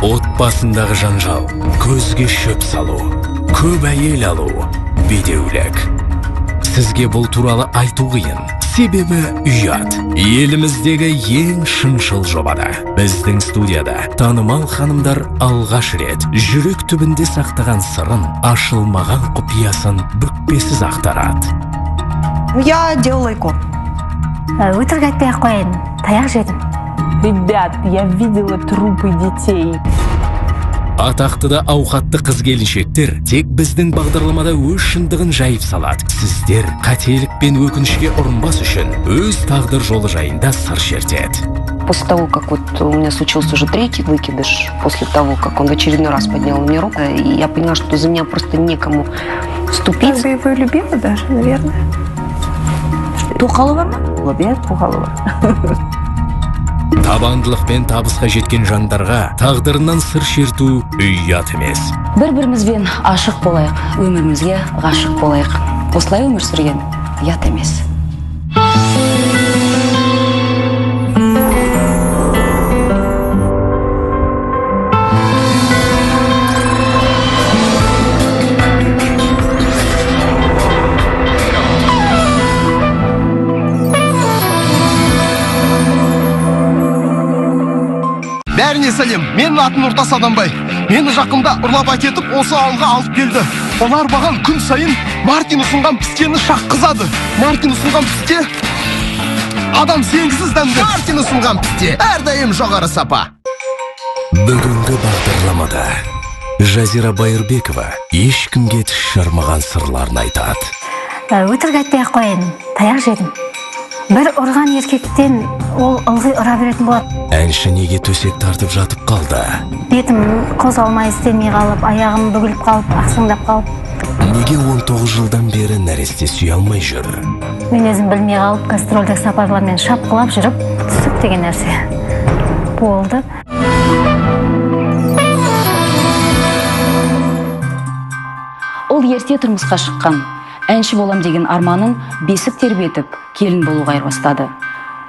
Отбасындағы жанжал, көзге шөп салу, көп әйел алу, бедеулік. Сізге бұл туралы айту қиын, себебі ұят. Еліміздегі ең шыншыл жобада. Біздің студияда танымал ханымдар алғаш рет жүрек түбінде сақтаған сырын, ашылмаған құпиясын бүкпесіз ақтарады. Я делала ЭКО. Өтірік айтпай-ақ қояйын, таяқ жедім. Ребят, я видела трупы детей. Атақты да ауқатты қыз-келіншектер тек біздің бағдарламада өз шындығын жайып салады. Сіздер қателік пен өкінішке ұрынбас үшін өз тағдыр жолы жайында сыр шертеді. После того, как вот у меня случился уже третий выкидыш, после того, как он в очередной раз поднял мне руку, и я поняла, что за меня просто некому вступить. Как бы его любила даже, наверное. Тоқалы бар ма? Иә, тоқалы бар. Табандылық пен табысқа жеткен жандарға тағдырынан сыр шерту ұят емес. Бір-бірімізбен ашық болайық, өмірімізге ғашық болайық. Осылай өмір сүрген ұят емес. Бәріне сәлем, менің атым Нұртас Адамбай. Мені жақында ұрлап әкетіп, осы ауылға алып келді. Олар баған күн сайын Мартин ұсынған пістені шаққызады. Мартин ұсынған пісте адам сенгісіз дәмді. Мартин ұсынған пісте әрдайым жоғары сапа. Бүгінгі бағдарламада Жазира Байырбекова ешкімге тіс жармаған сырларын айтады. Өтірік айтпай-ақ қояйын, таяқ жедім. Бір ұрған еркектен ол ылғи ұра беретін болады. Әнші неге төсек тартып жатып қалды? Бетім қозғалмай істемей қалып, аяғым бүгіліп қалып, ақсаңдап қалып. Неге 19 жылдан бері нәресте сүйе алмай жүр? Мен өзім білмей қалып, гастрольдік сапарлармен шапқылап жүріп, түсік деген нәрсе болды. Ол ерте тұрмысқа шыққан. Әнші болам деген арманын бесік тербетіп, келін болуға айырбастады.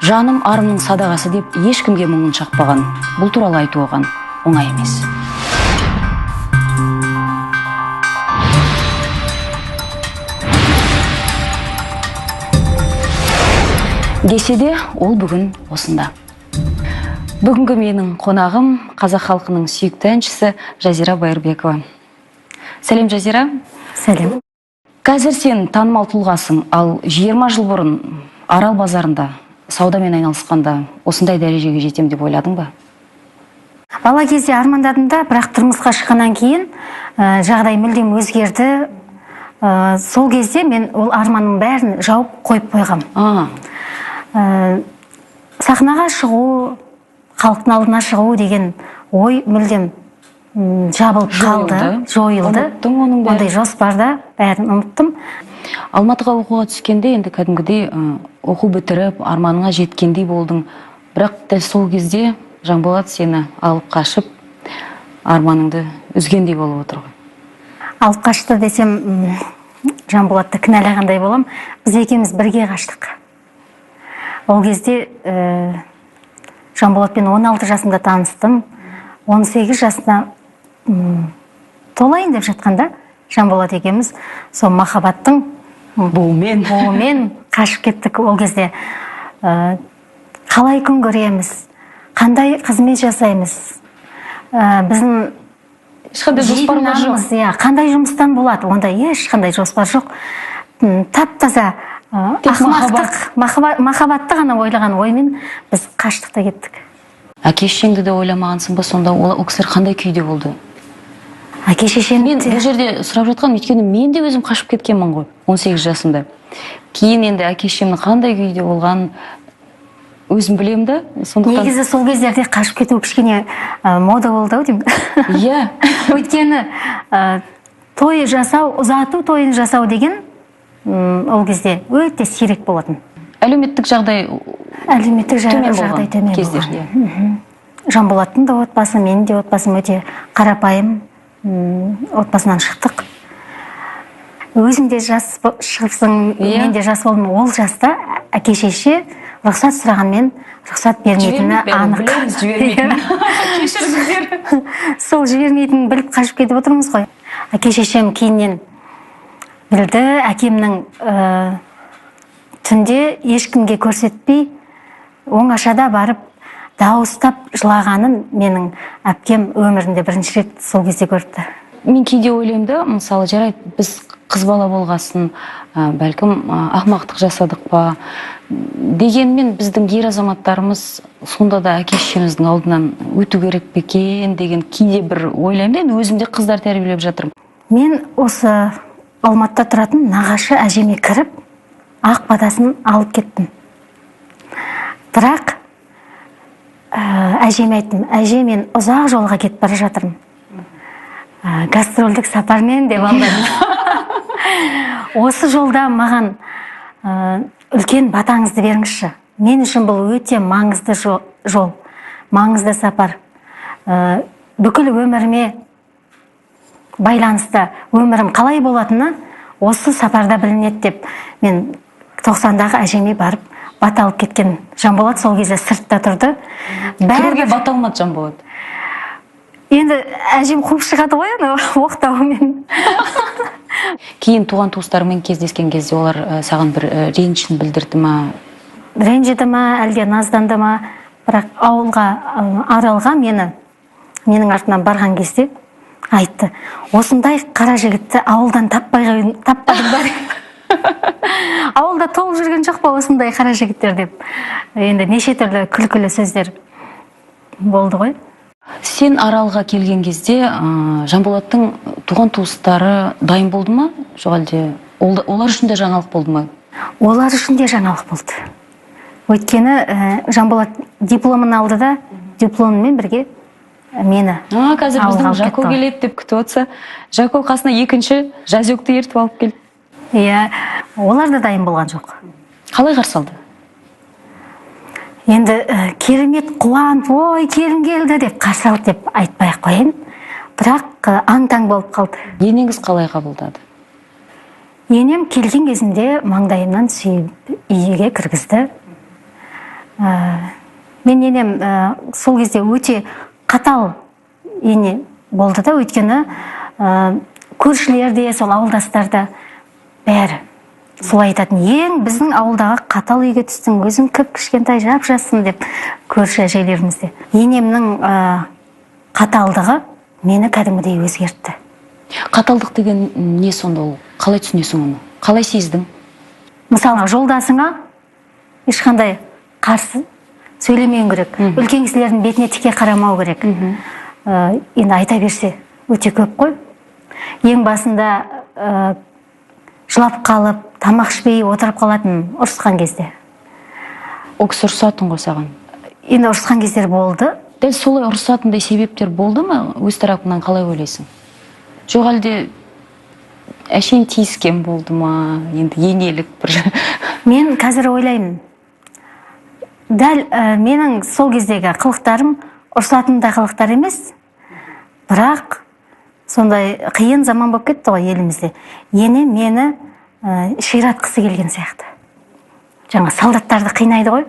Жаным арымның садағасы деп ешкімге мұңын шақпаған. Бұл туралы айту оған оңай емес. Десе де, ол бүгін осында. Бүгінгі менің қонағым қазақ халқының сүйікті әншісі Жазира Байырбекова. Сәлем, Жазира. Сәлем. Қазір сен танымал тұлғасың, ал 20 жыл бұрын Арал базарында саудамен айналысқанда осындай дәрежеге жетем деп ойладың ба? Бала кезде армандадым да, бірақ тұрмысқа шыққаннан кейін жағдай мүлдем өзгерді. Сол кезде мен ол арманның бәрін жауып қойып қойғам. Сахнаға шығу, халықтың алдына шығу деген ой мүлдем жабылып қалды, жойылды. Ондай жоспарда бәрін ұмыттым. Алматыға оқуға түскенде енді кәдімгідей оқу бітіріп, арманыңа жеткендей болдың. Бірақ дәл сол кезде Жанболат сені алып қашып, арманыңды үзгендей болып отыр ғой. Алып қашты десем, Жанболатты кінәлағандай болам. Біз екеуміз бірге қаштық. Ол кезде Жанболатпен 16 жасымда таныстым. 18 жасына толайын деп жатқанда Жанболат екеуміз сол махаббаттың буымен қашып кеттік. Ол кезде қалай күн көреміз, қандай қызмет жасаймыз, біздің жоспарымыз жоқ. Қандай жұмыстан болады, онда ешқандай жоспар жоқ. Тап-таза махаббатты ғана ойлаған оймен біз қаштық та кеттік. Әке-шешеңді де ойламағансың ба, сонда ол кісілер қандай күйде болды? Әке-шешем мен бұл жерде сұрап жатқан, өйткені мен де өзім қашып кеткенмін ғой 18 жасымда. Кейін енді әке-шешемнің қандай күйде болған өзім білемін да. Негізі сол кездерде қашып кету кішкене мода болды ау деймін. Иә. Өйткені той жасау, ұзату тойын жасау деген ол кезде өте сирек болатын. Әлеуметтік жағдай төмен болған. Жанболаттың да отбасы, менің де отбасым өте қарапайым отбасынан шықтық. Өзің де жас шығыпсың, мен де жас болдым. Ол жаста әке-шеше рұқсат сұрағанмен рұқсат бермейтіні анық. Білеміз жібермейтінін. Кешіріңіздер. Сол жібермейтінін біліп қашып кетіп отырмыз ғой. Әке шешем кейіннен білді, әкемнің түнде ешкімге көрсетпей оңашада барып дауыстап жылағанын менің әпкем өмірінде бірінші рет сол кезде көрді. Мен кейде ойлаймын да, мысалы, жарайды, біз қыз бала болғасын, бәлкім ақымақтық жасадық па, дегенмен біздің ер азаматтарымыз сонда да әке шешеміздің алдынан өту керек пе екен деген кейде бір ойлаймын да, енді өзімде қыздар тәрбиелеп жатырмын. Мен осы Алматыда тұратын нағашы әжеме кіріп, ақ батасын алып кеттім. Бірақ әжеме айттым, әже, мен ұзақ жолға кетіп бара жатырмын. Гастрольдік сапармен деп алдым. Осы жолда маған үлкен батаңызды беріңізші. Мен үшін бұл өте маңызды жол, маңызды сапар. Бүкіл өміріме байланысты, өмірім қалай болатыны осы сапарда білінеді деп, мен 90-дағы әжеме барып бата алып кеткен. Жанболат сол кезде сыртта тұрды. Кіруге бата алмады Жанболат. Енді әжем қуып шығады ғой, оқтауымен. Кейін туған туыстарымен кездескен кезде олар саған бір ренішін білдірді ма? Ренжіді ма, әлде назданды ма? Бірақ ауылға, Аралға менің артынан барған кезде айтты: осындай қара жігітті ауылдан таппадым бар. Ауылда толып жүрген жоқ па осындай қара жігіттер деп. Енді неше түрлі күлкілі сөздер болды ғой. Сен Аралға келген кезде Жанболаттың туған туыстары дайын болды ма? Жоқ әлде олар үшін де жаңалық болды ма? Олар үшін де жаңалық болды. Өйткені Жанболат дипломын алды да, дипломымен бірге мені қазір біздің Жако келеді деп күтіп отса, Жако қасына екінші Жазөкті ертіп алып келді. Иә, олар да дайын болған жоқ. Қалай қарсы алды? Енді керемет қуанып, ой, келін келді деп қарсы алды деп айтпай қойын. Бірақ аң-таң болып қалды. Енеңіз қалай қабылдады? Енем келген кезінде маңдайымнан сүйіп үйге кіргізді. Мен енем сол кезде өте қатал ене болды да, өйткені көршілерде, сол ауылдастарда бәрі солай айтатын: ең біздің ауылдағы қатал үйге түстің, өзің кішкентай жап-жассың деп көрші әжелерімізде. Енемнің қаталдығы мені кәдімгідей өзгертті. Қаталдық деген не сонда ол? Қалай түсінесің оны? Қалай сездің? Мысалы, жолдасыңа ешқандай қарсы сөйлемеуің керек. Үлкен кісілердің бетіне тіке қарамау керек. Енді айта берсе өте көп қой. Ең басында жылап қалып, тамақ ішпей отырып қалатын ұрысқан кезде. Ол кісі ұрысатын ғой саған? Енді ұрысқан кездер болды. Дәл солай ұрысатындай себептер болды ма? Өз тарапынан қалай ойлайсың? Жоқ әлде әшейін тиіскен болды ма? Енді енелік бір... Мен қазір ойлаймын, дәл менің сол кездегі қылықтарым ұрысатындай қылықтар емес, бірақ сондай қиын заман болып кетті ғой елімізде. Ене мені ширатқысы келген сияқты. Жаңа солдаттарды қинайды ғой.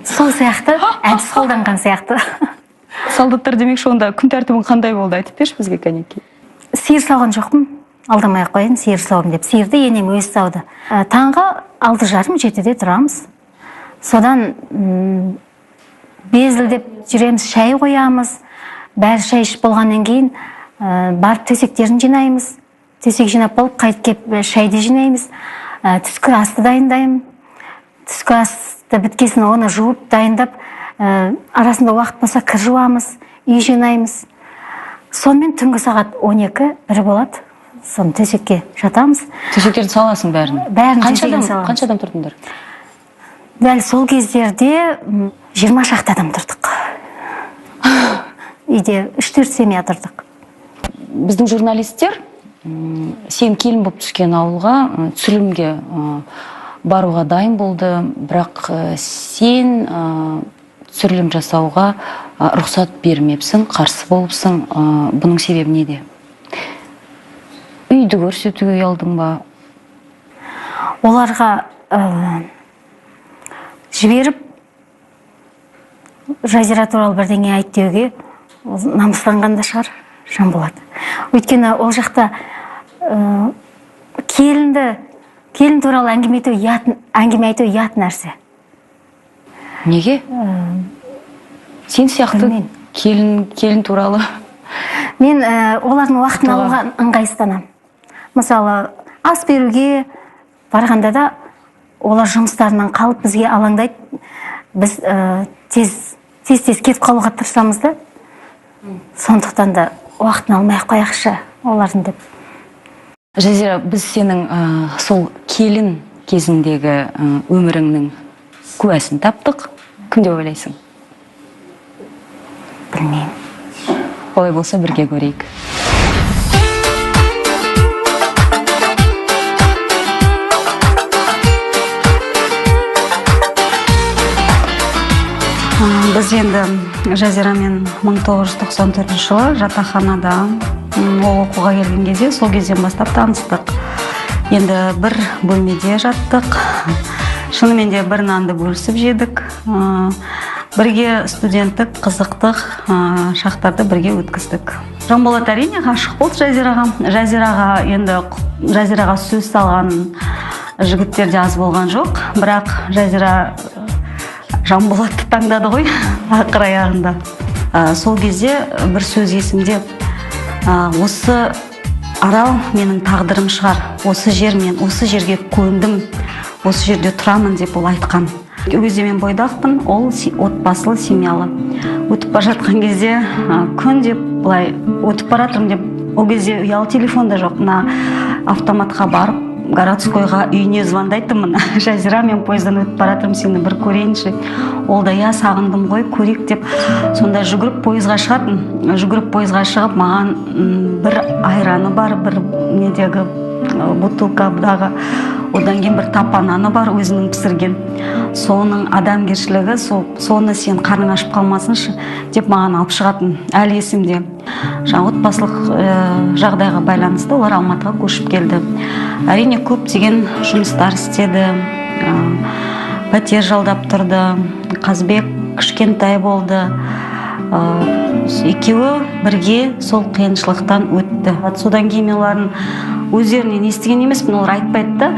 Сол сияқты әдіс қолданған сияқты. Солдаттар демекші онда күн тәртібің қандай болды? Айтып берші бізге кәнекей. Сиыр сауған жоқпын. Алдамай қойын, сиыр сауым деп. Сиырды енем өзі сауды. Таңғы 6:30-7-де тұрамыз. Содан безілдеп жүреміз, шай қоямыз. Бәрі шай ішіп болғаннан кейін барып төсектерін жинаймыз. Төсек жинап болып, қайтып кеп шайды жинаймыз. Түскі асты дайындаймын. Түскі асты біткесін оны жуып дайындап, арасында уақыт болса кір жуамыз, үй жинаймыз. Сонымен түнгі сағат 12-1 болады. Соны төсекке жатамыз. Төсектерді саласың бәрін? Бәрін төсегін саламыз. Қанша адам тұрдыңдар? Дәл сол кездерде 20 шақты адам тұрдық. Үйде 3-4 семья тұрдық. Біздің журналистер сен келін болып түскен ауылға түсірілімге баруға дайын болды, бірақ сен түсірілім жасауға рұқсат бермепсің, қарсы болыпсың. Бұның себебі неде? Үйді көрсетуге ұялдың ба? Оларға жіберіп Жазира туралы бірдеңе айт деуге намыстанған да шығар Жанболат. Өйткені ол жақта келін туралы әңгіме айту ұят нәрсе. Неге? Сен сияқты келін туралы. Мен олардың уақытын алуға ыңғайсызданамын. Мысалы, ас беруге барғанда да олар жұмыстарынан қалып бізге алаңдайды. Біз тез кетіп қалуға тырысамыз да. Сондықтан да уақытын алмай-ақ қояқшы олардың деп. Жазира, біз сенің сол келін кезіндегі өміріңнің куәсін таптық. Кім деп ойлайсың? Білмеймін. Олай болса бірге көрейік. Біз енді Жазирамен 1994 жылы жатақханада оқуға келген кезде, сол кезден бастап таныстық. Енді бір бөлмеде жаттық. Шынымен де бір нанды бөлісіп жедік. Бірге студенттік қызықтық шақтарды бірге өткіздік. Жанболат әрине ғашық болды Жазираға сөз салған жігіттер де аз болған жоқ. Бірақ Жазира Жанболатты таңдады ғой ақыр аяғында. Сол кезде бір сөз есімде, осы арал менің тағдырым шығар, осы жерге көндім, осы жерде тұрамын деп ол айтқан. Өзде мен бойдақпын, ол отбасылы, семьялы. Өтіп бара жатқан кезде күн деп былай өтіп баратырмын деп, ол кезде ұялы телефон да жоқ, автоматқа барып городскойға үйіне звондайтынмын. Жазира, мен пойыздан өтіп баратырмын, сені бір көрейінші. Ол да сағындым ғой, көрейік деп. Сонда жүгіріп пойызға шығып, маған бір айраны бар, бір недегі бутылкадағы, одан кейін бір тапананы бар, өзінің пісірген. Соның адамгершілігі, соны сен қарның ашып қалмасыншы деп маған алып шығатын. Әлі есімде. Отбасылық жағдайға байланысты олар Алматыға көшіп келді. Әрине көптеген жұмыстар істеді, пәтер жалдап тұрды. Қазбек кішкентай болды. Екеуі бірге сол қиыншылықтан өтті. Содан кейін олардың өздерінен естіген емеспін, олар айтпайды.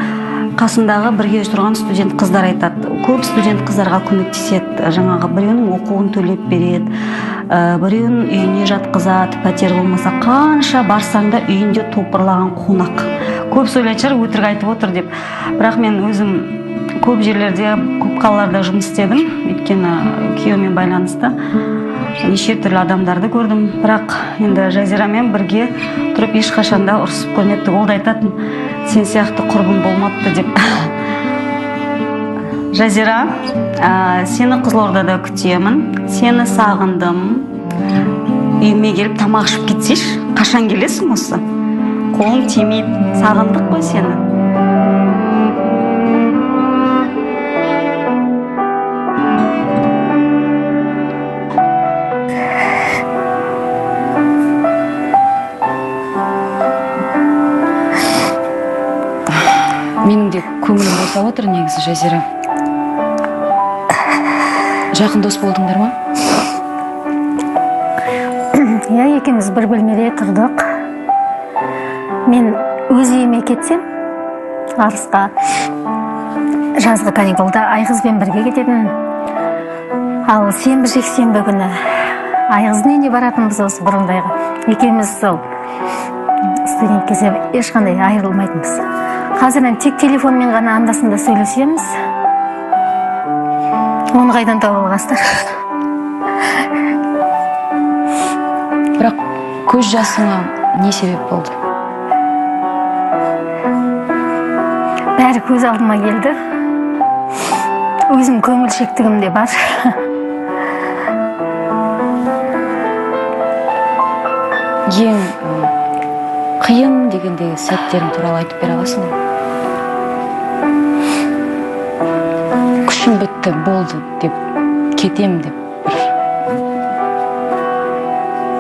Қасындағы бірге тұрған студент қыздар айтады. Көп студент қыздарға көмектеседі. Жаңағы біреуінің оқуын төлеп береді, біреуінің үйіне жатқызады, пәтер болмаса қанша барсаң да үйінде топырлаған қонақ. Көп сөйлейтін шығар, өтірік айтып отыр деп. Бірақ мен өзім көп жерлерде, көп қалаларда жұмыс істедім. Өйткені күйеумен байланысты неше түрлі адамдарды көрдім. Бірақ енді Жазирамен бірге тұрып ешқашанда ұрсып көрмепті. Ол да айтатын, сен сияқты құрбым болмапты деп. Жазира, сені Қызылордада күтемін, сені сағындым. Үйіме келіп тамақ ішіп кетсеш, қашан келесің осы? Қолың тимейді, сағындық қой сені. Менің де көңілім босап отыр негізі, Жазира. Жақын дос болдыңдар ма? Екеуміз бір бөлмеде тұрдық. Мен өз үйіме кетсем, Арысқа жазғы каникулда Айғызбен бірге кететін. Ал сенбі күні Айғыздың үйіне баратынбыз осы бұрындайға. Екеуміз сол студент кезде ешқандай айырылмайтынбыз. Қазірден тек телефонмен ғана андасында сөйлесеміз. Оны қайдан тауып алғастыр? Бірақ көз жасыңа не себеп болды? Бәрі көз алдыма келді. Өзім көңілшектігім де бар. Ең қиын дегендегі сәттерің туралы айтып бере аласың ба? Күшім бітті, болды деп, кетем деп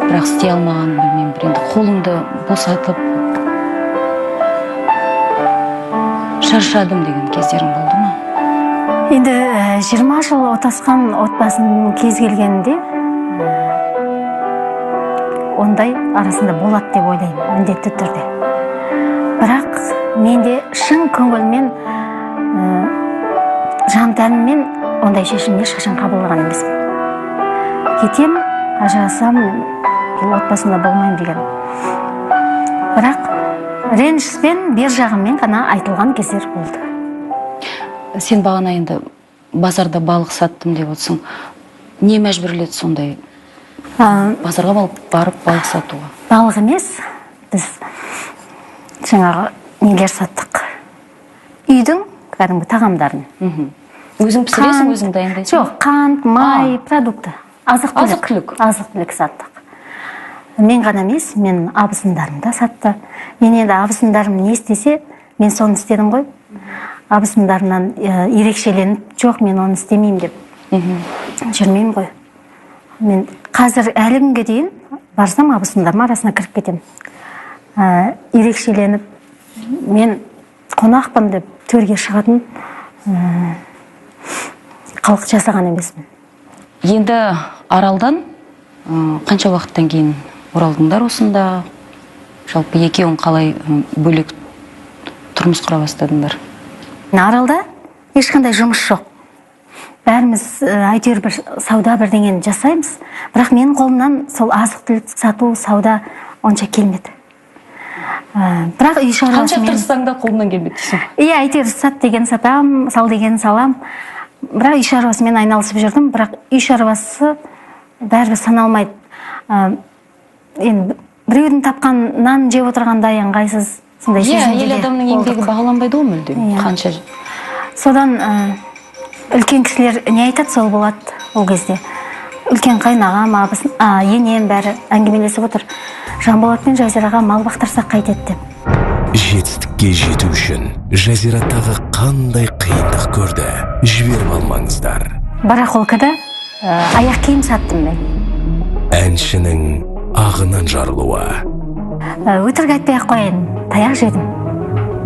бірақ істей алмаған, білмеймін, бір енді қолыңды босатып шаршадым деген кездерің болды ма? Енді 20 жыл отасқан отбасының кез келгенінде ондай арасында болады деп ойлаймын, міндетті түрде. Бірақ менде шын көңілмен, жан тәніммен ондай шешімді ешқашан қабылдаған емеспін. Кетем, ажырасам, отбасында болмайым деген. Бірақ реніштен бер жағыммен ғана айтылған кездер болды. Сен бағана енді базарда балық саттым деп отырсың. Не мәжбүрледі сондай базарға барып балық сатуға? Балық емес, біз жаңағы нелер саттық. Үйдің кәдімгі тағамдарын. Өзің пісіресің, өзің дайындайсың? Жоқ, қант, май, продукты. Азық-түлік саттық. Мен ғана емес, мен абысындарым да сатты. Мен енді абысындарым не істесе, мен соны істедім ғой. Абысындарымнан ерекшеленіп, жоқ, мен оны істемеймін деп жүрмеймін ғой. Мен қазір әлі күнге дейін барсам абысындарым арасына кіріп кетем. Ерекшеленіп, мен қонақпын деп төрге шығатын қылық жасаған емеспін. Енді Аралдан қанша уақыттан кейін оралдыңдар осында? Жалпы екеуің қалай бөлек тұрмыс құра бастадыңдар? Аралда ешқандай жұмыс жоқ. Бәріміз әйтеуір бір сауда бірдеңені жасаймыз. Бірақ менің қолымнан сол азық-түлік сату, сауда онша келмеді. Бірақ үй шаруасымен... Қанша тырыссаң да қолымнан келмеді дейсің? Иә, әйтеуір сат деген сатам, сал деген салам. Бірақ үй шаруасымен айналысып жүрдім. Бірақ үй шаруасы бәрібір саналмайды. Енді біреудің тапқан нан жеп отырғанда ыңғайсыз. Ел адамның еңбегі бағаланбайды ғой мүлдем. Қанша? Содан үлкен кісілер не айтады, сол болады ол кезде. Үлкен қайнағам, енем бәрі әңгімелесіп отыр. Жанболат пен Жазираға мал бақтырсақ қайтеді деп. Жетістікке жету үшін Жазираттағы қандай қиындық көрді? Жіберіп алмаңыздар. Барахолкада аяқ киім саттым мен. Әншінің ағынан жарылуы. Өтірік айтпай-ақ қояйын, таяқ жедім.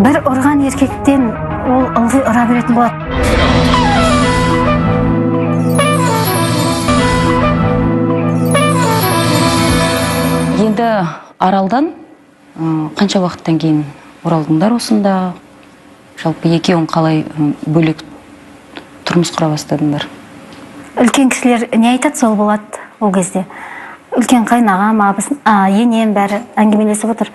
Бір ұрған еркектен ол ылғи ұра беретін болады. Енді Аралдан қанша уақыттан кейін оралдыңдар осында? Жалпы екеуің қалай бөлек тұрмыс құра бастадыңдар? Үлкен кісілер не айтады, сол болады ол кезде. Үлкен қайнағам, енем бәрі әңгімелесіп отыр.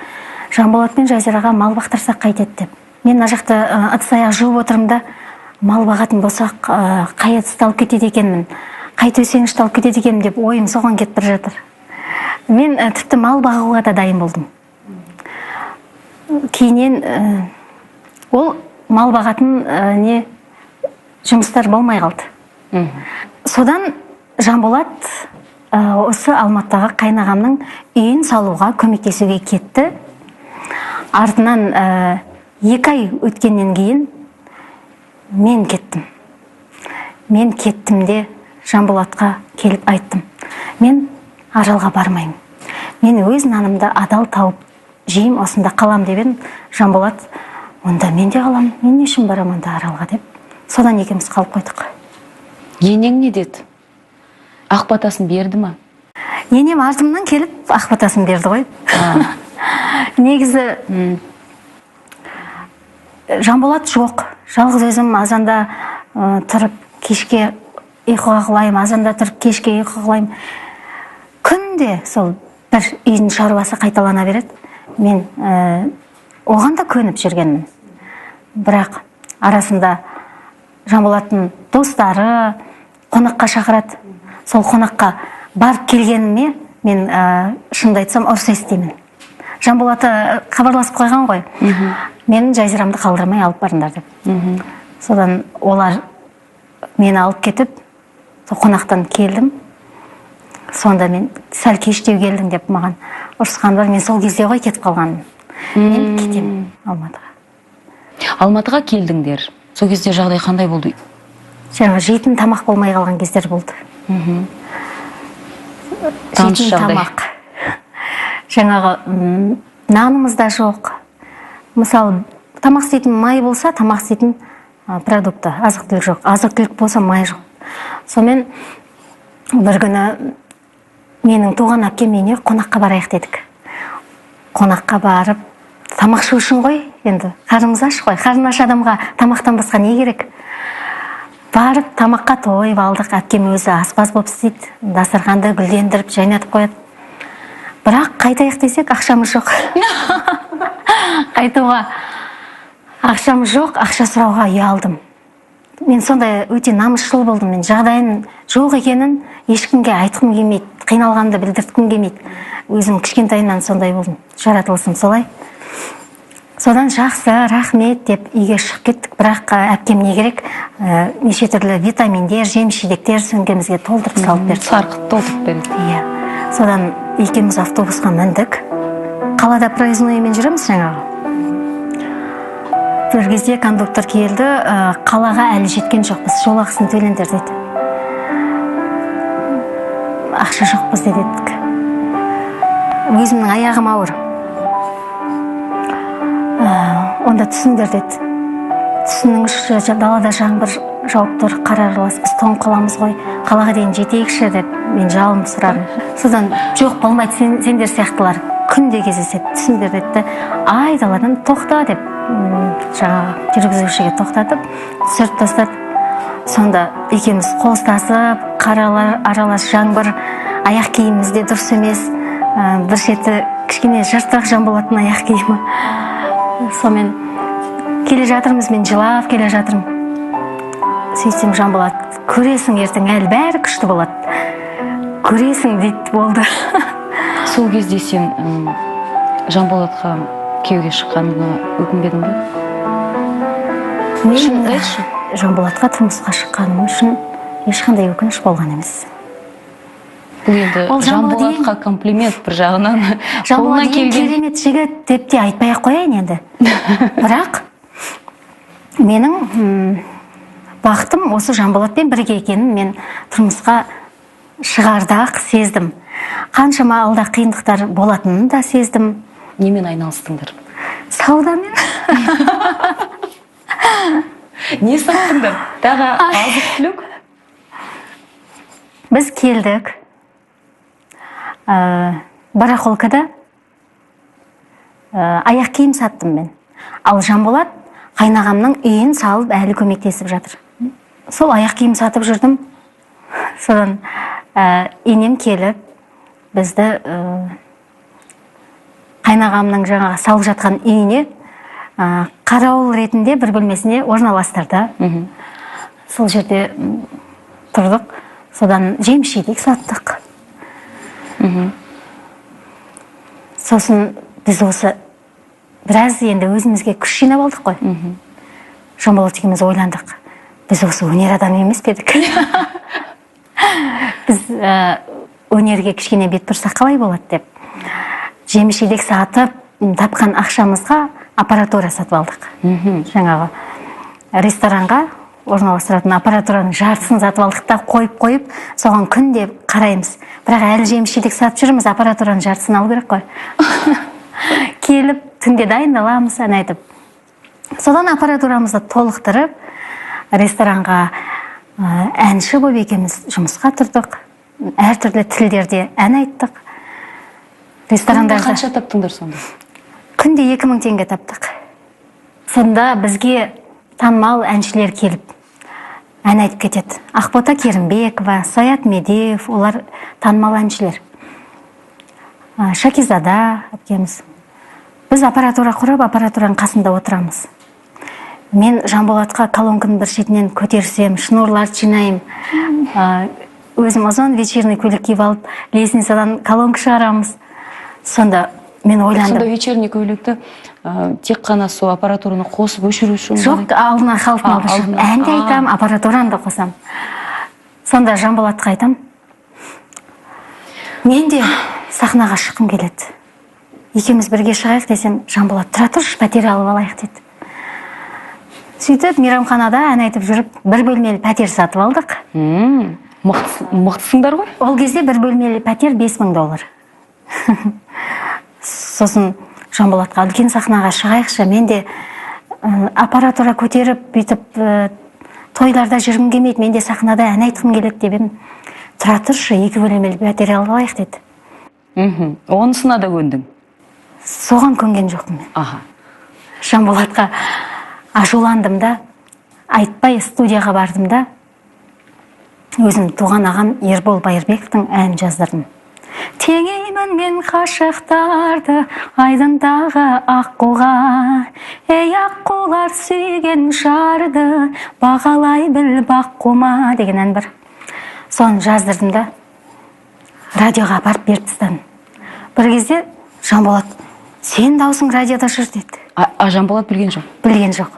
Жанболат пен Жазираға мал бақтырсақ қайтеді деп. Мен мына жақта ыдыс-аяқ жуып отырмын да, мал бағатын болсақ, қай ыдысты алып кетеді екенмін, қай төсенішті алып кетеді екенмін деп ойым соған кетіп бара жатыр. Мен тіпті мал бағуға да дайын болдым. Кейіннен ол мал бағатын не жұмыстар болмай қалды. Содан Жанболат осы Алматыдағы қайнағамның үйін салуға көмектесуге кетті. Артынан 2 ай өткеннен кейін мен кеттім. Мен кеттім де Жанболатқа келіп айттым. Мен Аралға бармаймын. Мен өз нанымды адал тауып жейім, осында қалам деп едім. Жанболат, онда мен де қалам, мен не үшін барам онда Аралға деп. Содан екеуміз қалып қойдық. Енең не деді? Ақ батасын берді ма? Енем артымнан келіп ақ батасын берді ғой. Негізі Жанболат жоқ. Жалғыз өзім азанда тұрып кешке ұйқыға құлаймын, азанда тұрып кешке ұйқыға құлаймын. Күнде сол бір үйдің шаруасы қайталана береді. Мен оған да көніп жүргенмін. Бірақ арасында Жанболаттың достары қонаққа шақырады. Сол қонаққа барып келгеніме мен шынымды айтсам ұрыс естимін. Жанболаты хабарласып қойған ғой. Мен Жазирамды қалдырмай алып барыңдар деп. Содан олар мені алып кетіп, сол қонақтан келдім. Сонда мен сәл кештеу келдің деп маған ұрысқан бар. Мен сол кезде ғой кетіп қалғаным. Мен кетем Алматыға. Алматыға келдіңдер. Сол кезде жағдай қандай болды? Жаңа жейтін тамақ болмай қалған кездер болды. Жейтін тамақ. Жаңағы нанымыз да жоқ. Мысалы, тамақ істейтін май болса, тамақ істейтін продукты, азық түлік жоқ. Азық түлік болса май жоқ. Сонымен бір күні менің туған әпкем үйіне қонаққа барайық дедік. Қонаққа барып, тамақ ішу үшін ғой, енді қарнымыз аш қой. Қарны аш адамға тамақтан басқа не керек? Барып, тамаққа тойып алдық. Әпкем өзі аспаз болып істейді. Дастарханды гүлдендіріп, жайнатып қояды. Бірақ қайтайық десек, ақшамыз жоқ. Қайтуға ақшамыз жоқ, ақша сұрауға ұялдым. Мен сондай өте намысшыл болдым. Мен жағдайым жоқ екенін ешкімге айтқым келмейді, қиналғанымды білдірткім келмейді. Өзім кішкентайымнан сондай болдым. Жаратылысым солай. Содан жақсы, рахмет деп үйге шығып кеттік. Бірақ әпкем не керек? Неше түрлі витаминдер, жеміс-жидектер сөмкемізге толтырып салып берді. Сарқыт толтырып берді. Иә. Содан екеуміз автобусқа міндік. Қалада проездноймен жүреміз жаңағы. Бір кезде кондуктор келді, қалаға әлі жеткен жоқпыз, жол ақысын төлеңдер деді. Ақша жоқпыз дедік. Өзімнің аяғым ауыр. Онда түсіңдер деді. Түсініңізші, далада жаңбыр жауып тұр, қар аралас, біз тоңып қаламыз ғой, қалаға дейін жетейікші деп мен жалым сұрадым. Содан жоқ болмайды, сендер сияқтылар күнде кездеседі, түсіңдер деді. Айдаладан тоқта деп жаңағы жүргізушіге тоқтатып түсіріп тастады. Сонда екеуміз қол ұстасып, қар аралас жаңбыр, аяқ киімімізде дұрыс емес, бір шеті кішкене жыртық Жанболаттың аяқ киімі. Сонымен келе жатырмыз, мен жылап келе жатырмын. Сөйтсем Жанболат, көресің ертең әлі бәрі күшті болады. Көресің дейді болды. Сол кезде сен Жанболатқа күйеуге шыққаныңа өкінбедің бе? Мен Жанболатқа тұрмысқа шыққаным үшін ешқандай өкініш болған емес. Бұл енді Жанболатқа комплимент бір жағынан. Жанболат ең керемет жігіт деп те айтпай-ақ қояйын енді. Бірақ менің бақытым осы Жанболатпен бірге екенін мен тұрмысқа шығарда-ақ сездім. Қаншама алда қиындықтар болатынын да сездім. Немен айналыстыңдар? Саудамен. Не саттыңдар? Тағы азық түлік? Біз келдік. Барахолкада аяқ киім саттым мен. Ал Жанболат қайнағамның үйін салып әлі көмектесіп жатыр. Сол аяқ киім сатып жүрдім. Содан енем келіп бізді қайнағамның жаңағы салып жатқан үйіне қарауыл ретінде бір бөлмесіне орналастырды. Сол жерде тұрдық. Содан жеміс-жидек саттық. Сосын біз осы біраз енді өзімізге күш жинап алдық қой. Жанболат екеуміз ойландық. Біз осы өнер адамы емес пе едік? Біз өнерге кішкене бет бұрсақ қалай болады деп. Жеміс-жидек сатып, тапқан ақшамызға аппаратура сатып алдық. Жаңағы ресторанға орналастыратын аппаратураның жартысын сатып алдық та қойып, соған күнде қараймыз. Бірақ әлі жеміс-жидек сатып жүрміз, аппаратураның жартысын алу керек қой. Келіп, түнде дайындаламыз, ән айтып. Содан аппаратурамызды толықтырып, ресторанға әнші болып екеуміз жұмысқа тұрдық. Әртүрлі тілдерде ән айттық. Ресторандарда қанша таптыңдар сонда? Күнде 2000 теңге таптық. Сонда бізге танымал әншілер келіп ән айтып кетеді. Ақбота Керімбекова, Саят Медеев, олар танымал әншілер. Шакизада әпкеміз. Біз аппаратура құрып, аппаратураның қасында отырамыз. Мен Жанболатқа колонканың бір шетінен көтерсем, шнурларды жинайым. Өзім ұзын вечерный көйлек киіп алып, лестницадан колонка шығарамыз. Сонда мен ойландым. Сонда вечерний көйлекті тек қана сол аппаратураны қосып өшіру үшін? Жоқ, алдына халықтың алды шығып. Әнді айтам, аппаратураны да қосам. Сонда Жанболатқа айтам. Мен де сахнаға шыққым келеді. Екеуміз бірге шығайық десем, Жанболат, тұра тұршы, пәтер алып алайық деді. Сөйтіп, мейрамханада ән айтып жүріп, бір бөлмелі пәтер сатып алдық. Мықтысыңдар ғой? Ол кезде бір бөлмелі пәтер $5000. Сосын Жанболатқа үлкен сахнаға шығайықшы, мен де аппаратура көтеріп бүйтіп тойларда жүргім келмейді, менде сахнада ән айтқым келеді деп едім. Тұра тұршы, 2 бөлмелі пәтер алып алайық деді. Онысына да көндің. Соған көнген жоқпын мен. Аха. Жанболатқа ашуландым да, айтпай студияға бардым да, өзім туған ағам Ербол Байырбековтың әнін жаздырдым. Теңеймін мен қашықтарды айдындағы аққуға, ей аққулар сүйген жарды бағалай біл баққума деген ән бар. Соны жаздырдым да, радиоға апарып беріп тастадым. Бір кезде Жанболат, сен даусың радиода жүр деді. Жанболат білген жоқ? Білген жоқ.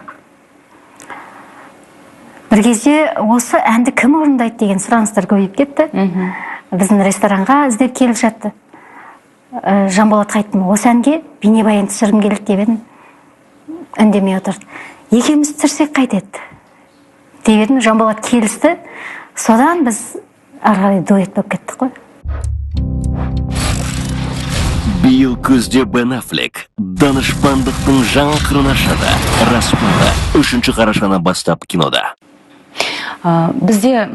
Бір кезде осы әнді кім орындайды деген сұраныстар көбейіп кетті. Біздің ресторанға іздеп келіп жатты. Жанболатқа айттым, осы әнге бейнебаян түсіргім келеді деп едім. Үндемей отырды. Екеуміз түсірсек қайтеді деп едім. Жанболат келісті. Содан біз ары қарай дуэт болып кеттік қой. Биыл күзде Бен Аффлек данышпандықтың жаңа қырын ашады. Распада 3 қарашадан бастап кинода. Бізде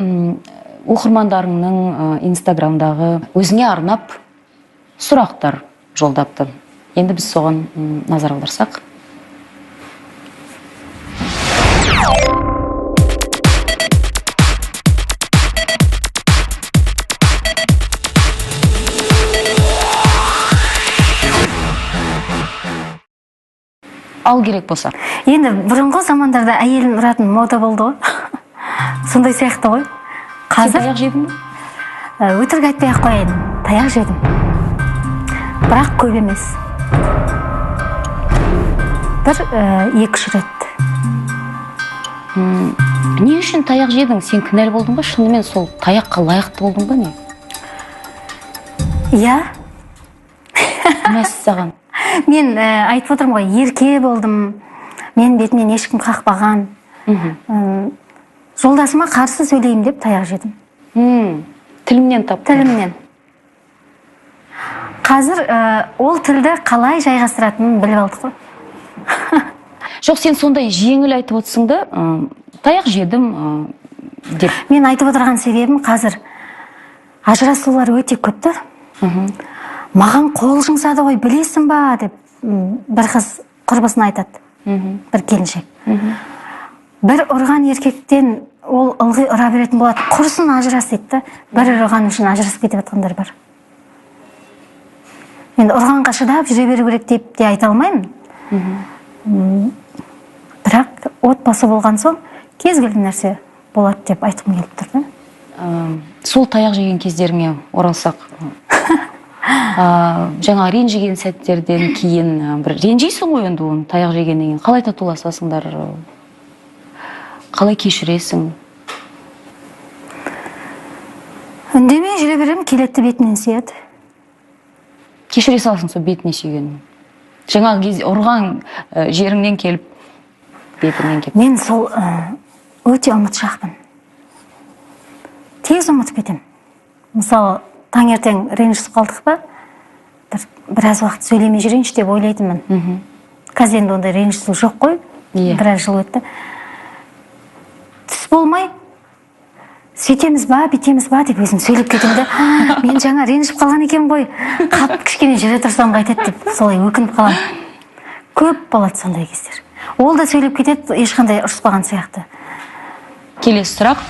оқырмандарыңның инстаграмдағы өзіңе арнап сұрақтар жолдапты. Енді біз соған назар аударсақ. Ал керек болса. Енді бұрынғы замандарда әйелін ұратын мода болды ғой. Сондай сияқты ғой. Қазір таяқ жедің бе? Өтірік айтпай ақ қояйын, таяқ жедім. Бірақ көп емес. Бір 2-3 рет. Не үшін таяқ жедің? Сен кінәлі болдың ба? Шынымен сол таяққа лайықты болдың ба не? Иә. Мәссаған. Мен айтып отырмын ғой, ерке болдым. Мен бетімнен ешкім қақпаған. Жолдасыма қарсы сөйлеймін деп таяқ жедім. Тілімнен таптым. Тілімнен. Қазір ол тілді қалай жайғастыратынын біліп алдық қой. Жоқ, сен сондай жеңіл айтып отырсың да, таяқ жедім деп. Мен айтып отырған себебім қазір ажырасулар өте көпті. Маған қол жұмсады ғой, білесің ба деп бір қыз құрбысына айтады. Бір келіншек. Бір ұрған еркектен ол ылғи ұра беретін болады. Құрсын ажырас дейді. Бір ұрған үшін ажырасып кетіп жатқандар бар. Енді ұрғанға шыдап жүре беру керек деп те айта алмаймын. Бірақ отбасы болған соң кез келген нәрсе болады деп айтқым келіп тұр. Сол таяқ жеген кездеріңе оралсақ, жаңа ренжіген сәттерден кейін бір ренжейсің ғой енді оны таяқ жегеннен кейін. Қалай татуласасыңдар? Қалай кешіресің? Үндемей жүре берем, келетті бетінен сүйеді. Кешіре салсың сол бетіне сүйгенін. Жаңағы кезде ұрған жеріңнен келіп, бетіңнен келіп. Мен сол өте ұмытшақпын. Тез ұмытып кетем. Мысалы, таңертең ренжісіп қалдық па, біраз уақыт сөйлемей жүрейінші деп ойлайтынмын. Қазір енді ондай ренжісу жоқ қой, біраз жыл өтті. Түс болмай, сөйтеміз ба, бітеміз ба деп өзім сөйлеп кетемді. Мен жаңа ренжіп қалған екен ғой, қап кішкене жүре тұрсам қайтеді деп солай өкініп қалам. Көп болады сондай кездер. Ол да сөйлеп кетеді, ешқандай ұрыспаған сияқты. Келесі сұрақ.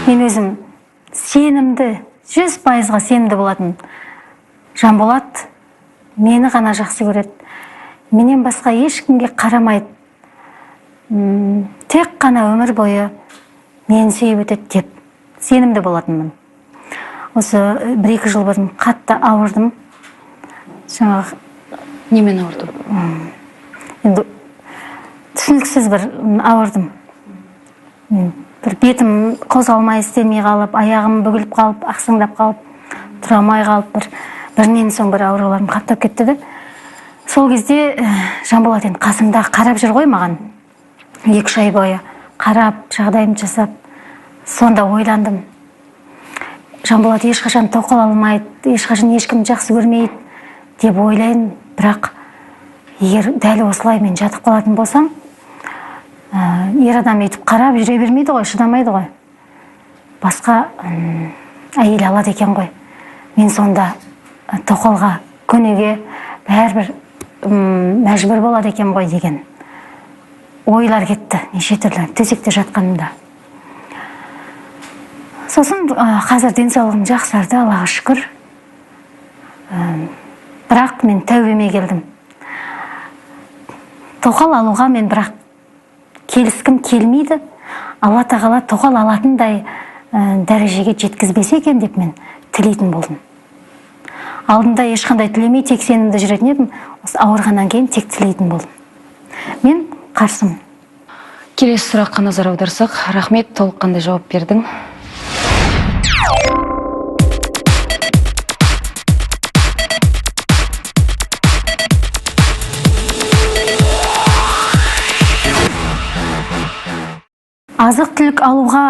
Мен өзім сенімді, 100%-ға сенімді болатын. Жанболат мені ғана жақсы көреді. Менен басқа ешкімге қарамайды. Тек қана өмір бойы мені сүйіп өтеді деп сенімді болатынмын. Осы 1-2 жыл бұрын қатты ауырдым. Жаңағы немен ауырдым? Енді түсініксіз бір ауырдым. Бір бетім қозғалмай істемей қалып, аяғым бүгіліп қалып, ақсаңдап қалып, тұрамай қалып, бірінен соң бір ауруларым қаптап кетті. Сол кезде Жанболат енді қасымда қарап жүр ғой маған. 2-3 ай бойы қарап, жағдайым жасап, сонда ойландым. Жанболат ешқашан тоқал алмайды, ешқашан ешкім жақсы көрмейді деп ойлайын. Бірақ егер дәл осылай мен жатып қалатын болсам, ер адам өйтіп қарап жүре бермейді ғой, шыдамайды ғой. Басқа әйел алады екен ғой. Мен сонда тоқалға, көнеге бәрібір мәжбүр болады екен ғой деген ойлар кетті, неше түрлі төсекте жатқанымда. Сосын қазір денсаулығым жақсарды, Аллаға шүкір. Бірақ мен тәубеме келдім. Тоқал алуға мен бірақ келіскім келмейді. Алла тағала тоқал алатындай дәрежеге жеткізбесе екен деп мен тілейтін болдым. Алдында ешқандай тілемей, тек сенімді жүретін едім. Осы ауырғаннан кейін тек тілейтін болдым. Мен қарсымын. Келесі сұраққа назар аударсақ, рахмет, толыққанды жауап бердің. Азық түлік алуға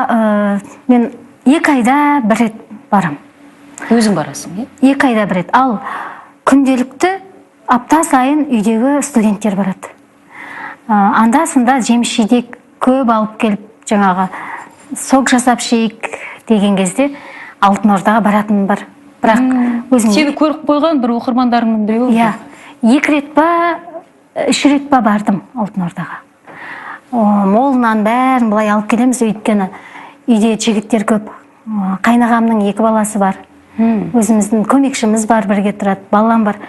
мен 2 айда бір рет барам. Өзің барасың, е? 2 айда бір рет. Ал күнделікті апта сайын үйдегі студенттер барады. Анда-сында жеміс-жидек көп алып келіп, жаңағы сок жасап шейік деген кезде Алтын Ордаға баратын бар. Бірақ өзім... Сені көріп қойған бір оқырмандарыңның біреуі? Иә, 2 рет па, 3 рет па бардым Алтын Ордаға. Молынан бәрін бұлай алып келеміз, өйткені үйде жігіттер көп. Қайнағамның 2 баласы бар. Өзіміздің көмекшіміз бар, бірге тұрады, балам бар.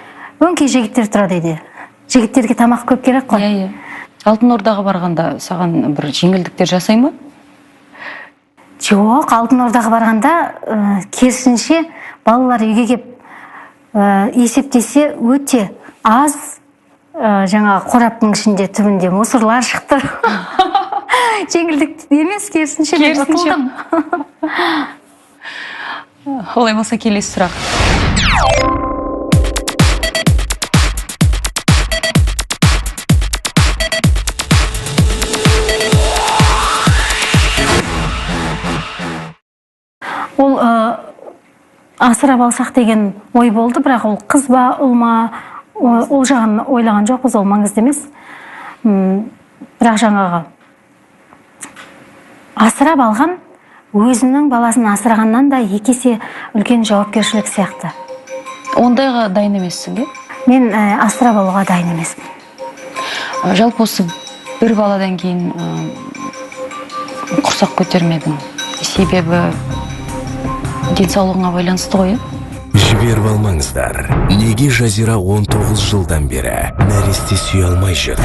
Өңкей жігіттер тұрады үйде. Жігіттерге тамақ көп керек қой. Иә. Алтын Ордаға барғанда саған бір жеңілдіктер жасай ма? Жоқ, Алтын Ордаға барғанда керісінше балалар үйге кеп есептесе өте аз, жаңағы қораптың ішінде түбінде мусорлар шықты. Жеңілдік емес, керісінше мен ұтылдым. Олай болса келесі сұрақ. Ол асырап алсақ деген ой болды, бірақ ол қыз ба, ұл ма, ол жағын ойлаған жоқпыз, ол маңызды емес. Бірақ жаңағы асырап алған өзінің баласын асырағаннан да 2 есе үлкен жауапкершілік сияқты. Ондайға дайын емессің, бе? Мен асырап алуға дайын емеспін. Жалпы осы бір баладан кейін құрсақ көтермедің. Себебі денсаулығыңа байланысты ғой? Жіберіп алмаңыздар. Неге Жазира 19 жылдан бері нәресте сүйе алмай жүр?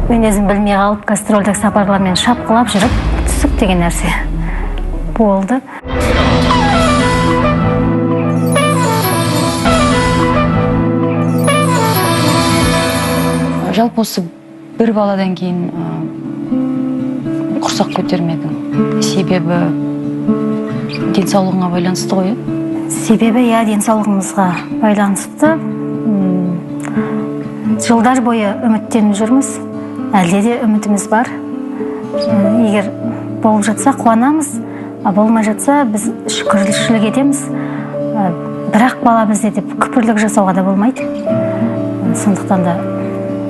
Мен өзім білмей қалып, гастрольдік сапарлармен шапқылап жүріп, түсік деген нәрсе болды. Жалпы осы бір баладан кейін құрсақ көтермедің. Себебі денсаулығыңа байланысты ғой? Себебі денсаулығымызға байланысты. Жылдар бойы үміттеніп жүрміз. Әлде де үмітіміз бар. Егер болып жатса қуанамыз, болмай жатса біз шүкірлік етеміз. Бірақ бала бізде деп күпірлік жасауға да болмайды. Сондықтан да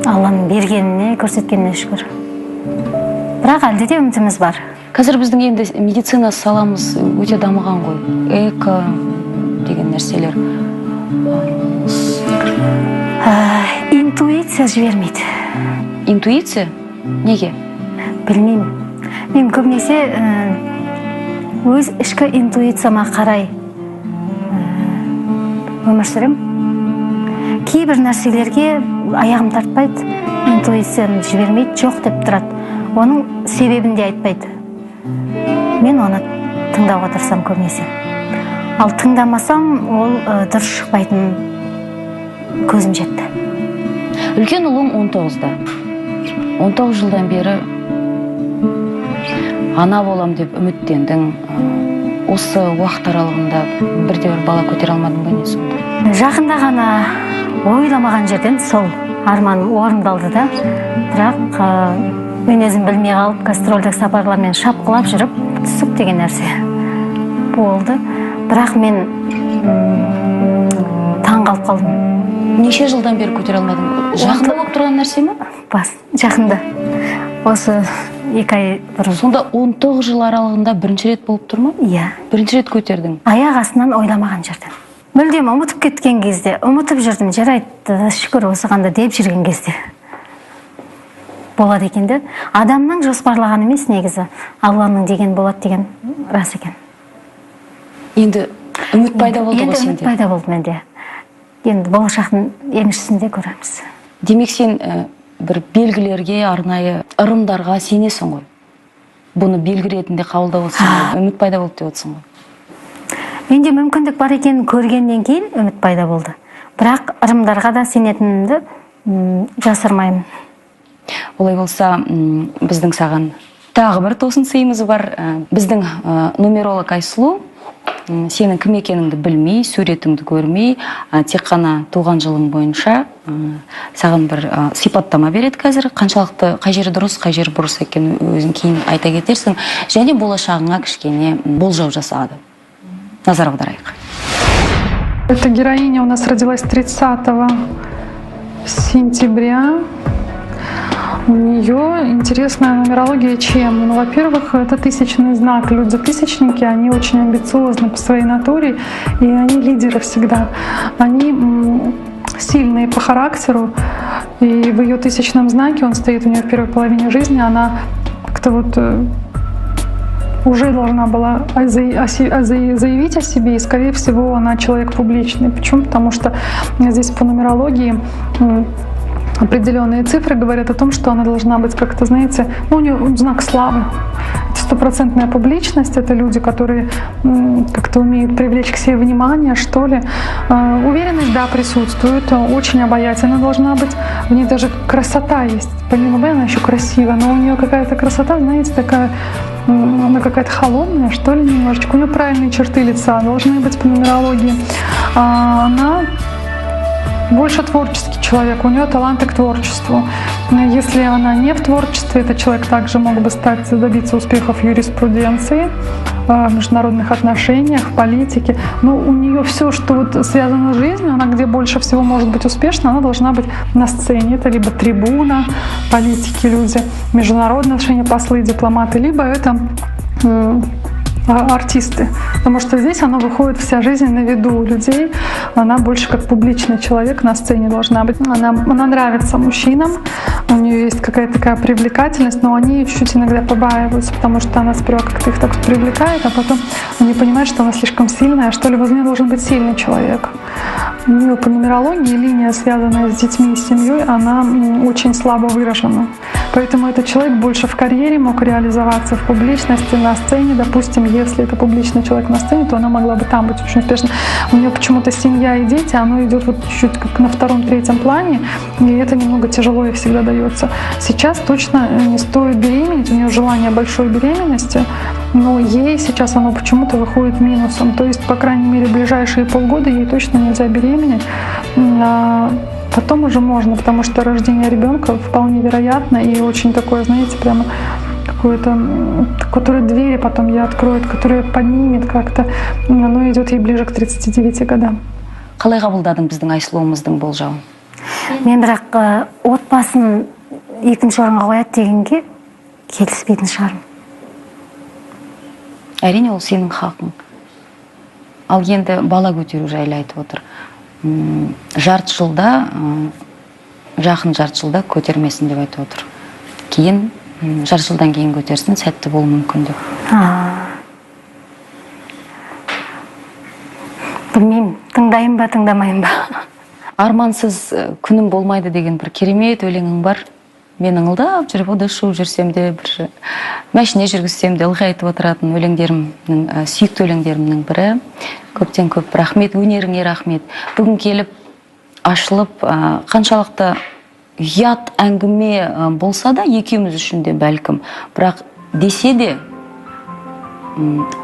Алланың бергеніне, көрсеткеніне шүкір. Бірақ әлде де үмітіміз бар. Қазір біздің енді медицина саламыз өте дамыған ғой. Эко деген нәрселер. Интуиция жібермейді. Интуиция? Неге? Білмеймін. Мен көбінесе өз ішкі интуицияма қарай өмір сүрем. Кейбір нәрселерге аяғым тартпайды, интуицияны жібермейді, жоқ деп тұрады. Оның себебін де айтпайды. Мен оны тыңдауға тырысам көбінесе. Ал тыңдамасам, ол дұрыс шықпайтын көзім жетті. Үлкен ұлың 19-да. 19 жылдан бері ана болам деп үміттендің. Осы уақыт аралығында бірде-бір бала көтере алмадың ба не сонда? Жақында ғана ойламаған жерден сол арманым орындалды да. Бірақ мен өзім білмей қалып, гастрольдік сапарлармен шапқылап жүріп, түсік деген нәрсе болды, бірақ мен таң қалып қалдым. Неше жылдан бері көтере алмадың? Жақында болып тұрған нәрсе ме? Жақында. Осы 2 ай бұрын. Сонда 19 жыл аралығында бірінші рет болып тұр ма? Иә. Бірінші рет көтердің. Аяқ астынан ойламаған жерден. Мүлдем ұмытып кеткен кезде, ұмытып жүрдім, жарайды, шүкір осығанда деп жүрген кезде. Болады екен де. Адамның жоспарлаған емес негізі. Алланың деген болады деген рас екен. Енді үміт пайда болды ғой сенде. Үміт пайда болды менде. Енді болашақтың еншісінде көреміз. Демек сен бір белгілерге, арнайы ырымдарға сенесің ғой. Бұны белгі ретінде қабылдап отырсың ғой. Үміт пайда болды деп отырсың ғой. Менде мүмкіндік бар екенін көргеннен кейін үміт пайда болды. Бірақ ырымдарға да сенетінімді жасырмаймын. Олай болса, біздің саған тағы бір тосын сыйымыз бар. Біздің нумеролог Айсұлу сенің кім екеніңді білмей, суретіңді көрмей, тек қана туған жылың бойынша саған бір сипаттама береді қазір. Қаншалықты қай жері дұрыс, қай жері бұрыс екенін өзің кейін айта кетерсің. Және болашағыңа кішкене болжау жасады. Назар аударайық. Эта героиня у нас родилась 30 сентября. У нее интересная нумерология чем? Ну, во-первых, это 1000-й знак. Люди-тысячники, они очень амбициозны по своей натуре, и они лидеры всегда. Они сильные по характеру, и в ее 1000-м знаке, он стоит у нее в первой половине жизни, она как-то вот уже должна была заявить о себе, и, скорее всего, она человек публичный. Почему? Потому что здесь по нумерологии определенные цифры говорят о том, что она должна быть как-то, знаете, у нее знак славы. Это стопроцентная публичность, это люди, которые как-то умеют привлечь к себе внимание, что ли. Уверенность, да, присутствует, очень обаятельна должна быть. В ней даже красота есть. Помимо она еще красивая, но у нее какая-то красота, знаете, такая, она какая-то холодная, что ли, немножечко. У нее правильные черты лица должны быть по нумерологии. Она больше творческий человек, у нее таланты к творчеству. Если она не в творчестве, этот человек также мог бы добиться успехов в юриспруденции, в международных отношениях, в политике. Но у нее все, что вот связано с жизнью, она где больше всего может быть успешна, она должна быть на сцене. Это либо трибуна, политики, люди, международные отношения, послы, дипломаты, либо это артисты, потому что здесь она выходит вся жизнь на виду у людей, она больше как публичный человек на сцене должна быть. Она нравится мужчинам, у нее есть какая-то такая привлекательность, но они чуть-чуть иногда побаиваются, потому что она сперва как-то их так привлекает, а потом они понимают, что она слишком сильная, что ли возле нее должен быть сильный человек. У нее по нумерологии линия, связанная с детьми и семьей, она очень слабо выражена. Поэтому этот человек больше в карьере мог реализоваться, в публичности, на сцене, допустим, если это публичный человек на сцене, то она могла бы там быть очень успешной. У нее почему-то семья и дети, оно идет вот чуть-чуть как на втором-третьем плане, и это немного тяжело ей всегда дается. Сейчас точно не стоит беременеть, у нее желание большой беременности, но ей сейчас оно почему-то выходит минусом. То есть, по крайней мере, в ближайшие полгода ей точно нельзя беременеть. Потом уже можно, потому что рождение ребенка вполне вероятно и очень такое, знаете, прямо какое-то, которое двери потом ей откроет, которое поднимет как-то, оно идет ей ближе к 39 годам. Қалай қабылдадың біздің Айсұлуымыздың болжауын? Мен бірақ отбасын екінші орынға қояды дегенге келіспейтін шығармын. Әрине, ол сенің хақың. Ал енді бала көтеру жайлы айтып отыр. Жақын жарты жылда көтермесін деп айтып отыр. Кейін, жарты жылдан кейін көтерсін, сәтті болу мүмкін деп. Білмеймін, тыңдайын ба, тыңдамайын ба. Армансыз күнім болмайды деген бір керемет өлеңің бар. Мен ыңылдап жүріп, ода шуып жүрсем де, бір мәшіне жүргізсем де, ылғи айтып отыратын өлеңдерімнің, сүйікті өлеңдерімнің бірі. Көптен көп рахмет, өнеріңе рахмет. Бүгін келіп, ашылып, қаншалықты ұят әңгіме болса да, екеуміз үшін де бәлкім. Бірақ десе де,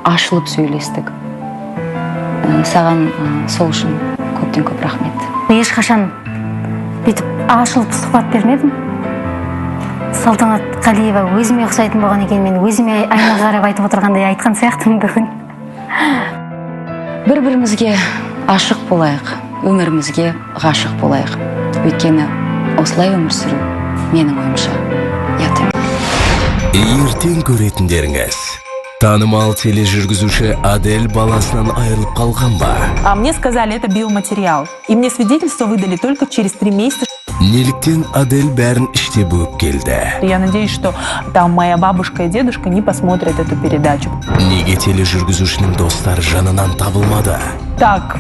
ашылып сөйлестік. Саған сол үшін көптен көп рахмет. Ешқашан бүйтіп ашылып сұхбат бермедім. Салтанат Қалиева өзіме ұқсайтын болған екен, мен өзіме айнаға қарап айтып отырғандай айтқан сияқтымын бүгін. Бір-бірімізге ашық болайық, өмірімізге ғашық болайық. Өйткені осылай өмір сүру менің ойымша ұят емес. Ертең көретіндеріңіз. Танымал тележүргізуші Адель баласынан айырылып қалған ба? А мне сказали, это биоматериал. И мне свидетельство выдали только через 3 месяца. Неліктен Адель бәрін іште бөліп келді? Я надеюсь, что там моя бабушка и дедушка не посмотрят эту передачу. Неге тележүргізушінің достары жанынан табылмады? Так,